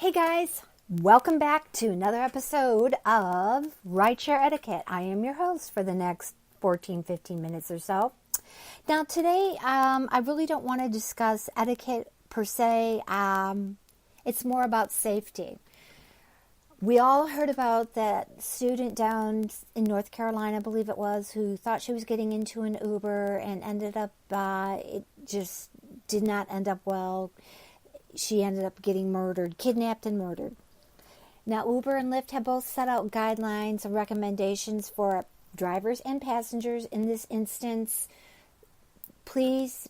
Hey guys, welcome back to another episode of Rideshare Etiquette. I am your host for the next 15 minutes or so. Now today, I really don't want to discuss etiquette per se. It's more about safety. We all heard about that student down in North Carolina, I believe it was, who thought she was getting into an Uber and ended up, it just did not end up well. She ended up getting murdered, kidnapped and murdered. Now, Uber and Lyft have both set out guidelines and recommendations for drivers and passengers in this instance. Please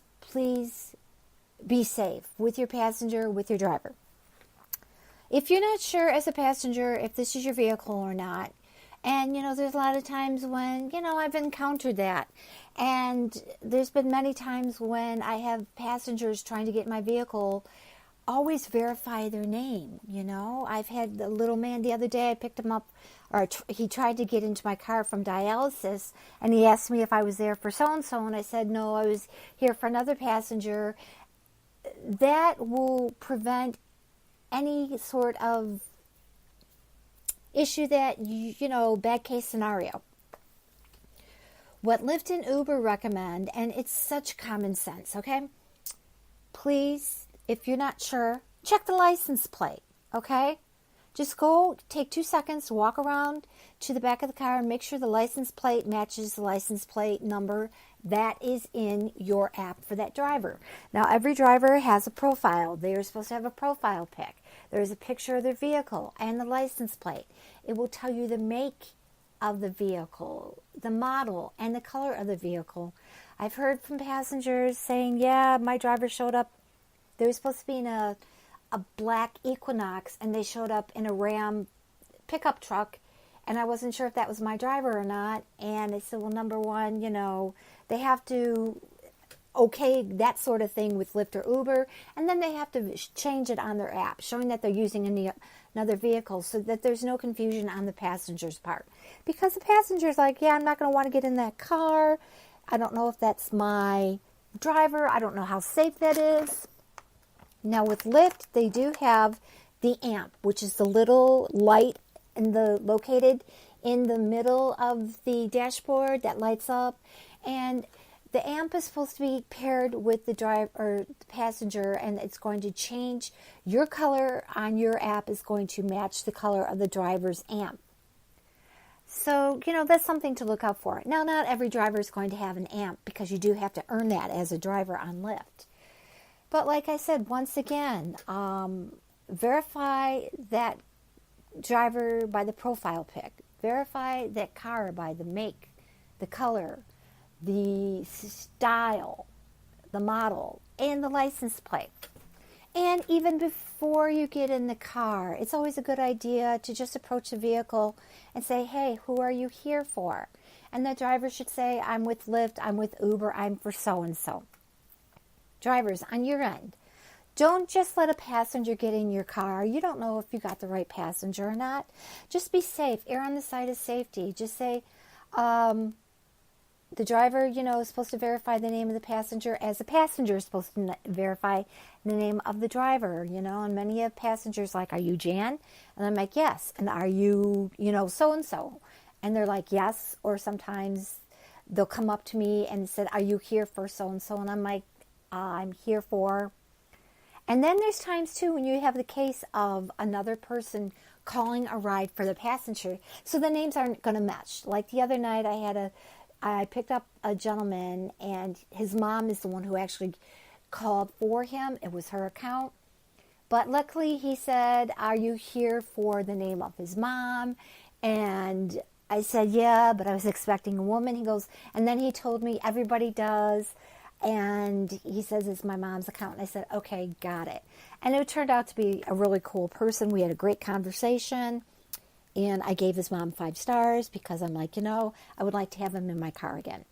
be safe with your passenger, with your driver. If you're not sure as a passenger if this is your vehicle or not, and, there's a lot of times when, I've encountered that. And there's been many times when I have passengers trying to get in my vehicle, always verify their name. I've had the little man the other day, I picked him up, or he tried to get into my car from dialysis, and he asked me if I was there for so-and-so, and I said, no, I was here for another passenger. That will prevent any sort of issue that, bad case scenario. What Lyft and Uber recommend, and it's such common sense, okay? Please, if you're not sure, check the license plate, okay? Just go, take 2 seconds, walk around to the back of the car and make sure the license plate matches the license plate number that is in your app for that driver. Now, every driver has a profile. They are supposed to have a profile pic. There's a picture of their vehicle and the license plate. It will tell you the make of the vehicle, the model, and the color of the vehicle. I've heard from passengers saying, yeah, my driver showed up. They were supposed to be in a black Equinox, and they showed up in a Ram pickup truck, and I wasn't sure if that was my driver or not. And they said, well, number one, they have to okay that sort of thing with Lyft or Uber, and then they have to change it on their app, showing that they're using another vehicle, so that there's no confusion on the passenger's part. Because the passenger's like, yeah, I'm not going to want to get in that car. I don't know if that's my driver. I don't know how safe that is. Now with Lyft, they do have the amp, which is the little light located in the middle of the dashboard that lights up. And the amp is supposed to be paired with the driver or the passenger, and it's going to change. Your color on your app is going to match the color of the driver's amp. So, that's something to look out for. Now, not every driver is going to have an amp, because you do have to earn that as a driver on Lyft. But like I said, once again, verify that driver by the profile pic. Verify that car by the make, the color, the style, the model, and the license plate. And even before you get in the car, it's always a good idea to just approach the vehicle and say, hey, who are you here for? And the driver should say, I'm with Lyft, I'm with Uber, I'm for so-and-so. Drivers, on your end, don't just let a passenger get in your car. You don't know if you got the right passenger or not. Just be safe. Err on the side of safety. Just say, the driver, is supposed to verify the name of the passenger, as the passenger is supposed to verify the name of the driver, and many of passengers like, are you Jan? And I'm like, yes. And are you, so-and-so? And they're like, yes. Or sometimes they'll come up to me and said, are you here for so-and-so? And I'm like, I'm here for. And then there's times too when you have the case of another person calling a ride for the passenger, so the names aren't going to match. Like the other night, I picked up a gentleman, and his mom is the one who actually called for him. It was her account, but luckily he said, "Are you here for the name of his mom?" And I said, "Yeah," but I was expecting a woman. He goes, and then he told me everybody does. And he says, it's my mom's account. And I said, okay, got it. And it turned out to be a really cool person. We had a great conversation. And I gave his mom 5 stars because I'm like, I would like to have him in my car again.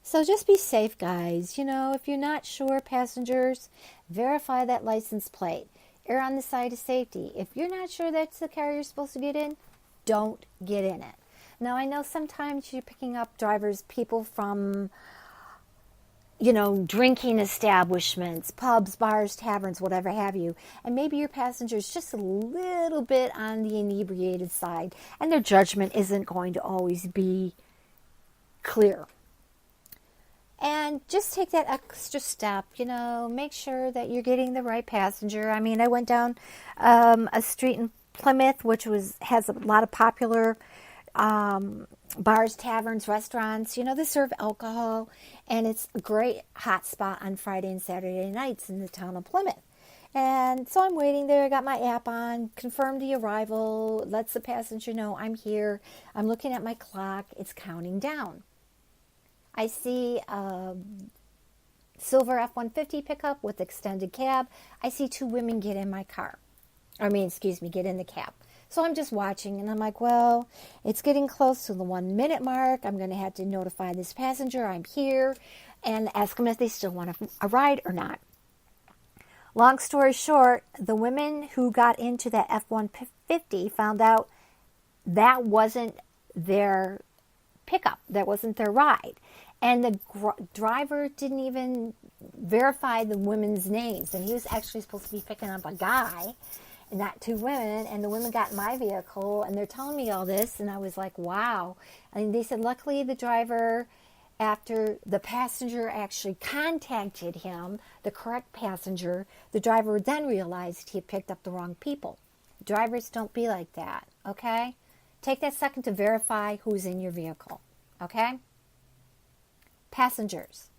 So just be safe, guys. If you're not sure, passengers, verify that license plate. Err on the side of safety. If you're not sure that's the car you're supposed to get in, don't get in it. Now, I know sometimes you're picking up people from drinking establishments, pubs, bars, taverns, whatever have you. And maybe your passenger's just a little bit on the inebriated side, and their judgment isn't going to always be clear. And just take that extra step, make sure that you're getting the right passenger. I mean, I went down a street in Plymouth, which has a lot of popular bars, taverns, restaurants, they serve alcohol, and it's a great hot spot on Friday and Saturday nights in the town of Plymouth. And so I'm waiting there, I got my app on, confirmed the arrival, lets the passenger know I'm here. I'm looking at my clock, it's counting down. I see a silver F-150 pickup with extended cab. I see 2 women get in my car. Get in the cab. So I'm just watching, and I'm like, well, it's getting close to the 1 minute mark. I'm going to have to notify this passenger I'm here and ask them if they still want a ride or not. Long story short, the women who got into that F-150 found out that wasn't their pickup. That wasn't their ride. And the driver didn't even verify the women's names. And he was actually supposed to be picking up a guy, not 2 women, and the women got in my vehicle, and they're telling me all this, and I was like, wow. And they said, luckily the driver, after the passenger actually contacted him, the correct passenger, the driver then realized he had picked up the wrong people. Drivers don't be like that, okay? Take that second to verify who's in your vehicle, okay? Passengers,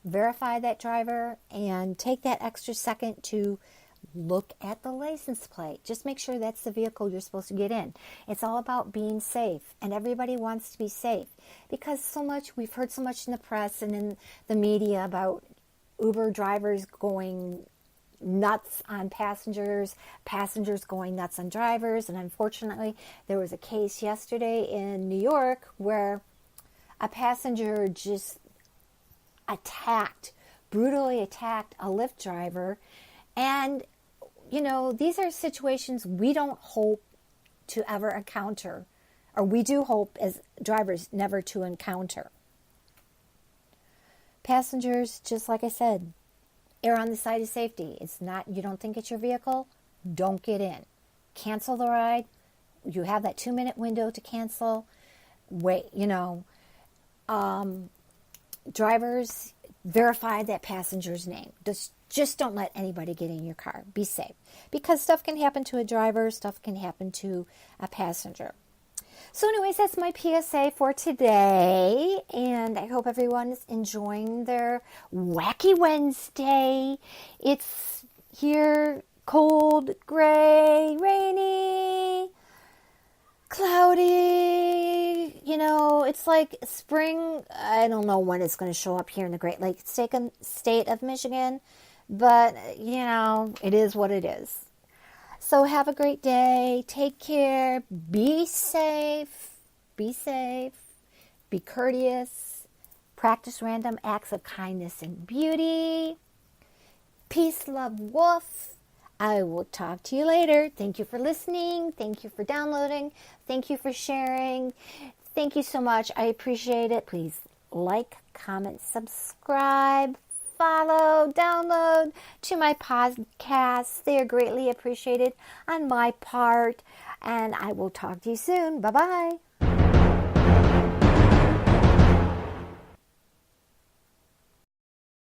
verify that driver and take that extra second to look at the license plate. Just make sure that's the vehicle you're supposed to get in. It's all about being safe, and everybody wants to be safe because we've heard so much in the press and in the media about Uber drivers going nuts on passengers, passengers going nuts on drivers. And unfortunately, there was a case yesterday in New York where a passenger just brutally attacked a Lyft driver. And, these are situations we don't hope to ever encounter, or we do hope as drivers never to encounter. Passengers, just like I said, err on the side of safety. You don't think it's your vehicle, don't get in. Cancel the ride. You have that 2-minute window to cancel. Wait, drivers, verify that passenger's name. Just don't let anybody get in your car. Be safe. Because stuff can happen to a driver, stuff can happen to a passenger. So anyways, that's my PSA for today. And I hope everyone is enjoying their wacky Wednesday. It's here, cold, gray, rainy, cloudy, it's like spring. I don't know when it's going to show up here in the Great Lakes state of Michigan, but, it is what it is. So have a great day. Take care. Be safe. Be courteous. Practice random acts of kindness and beauty. Peace, love, woof. I will talk to you later. Thank you for listening. Thank you for downloading. Thank you for sharing. Thank you so much. I appreciate it. Please like, comment, subscribe, follow, download to my podcasts. They are greatly appreciated on my part. And I will talk to you soon. Bye-bye.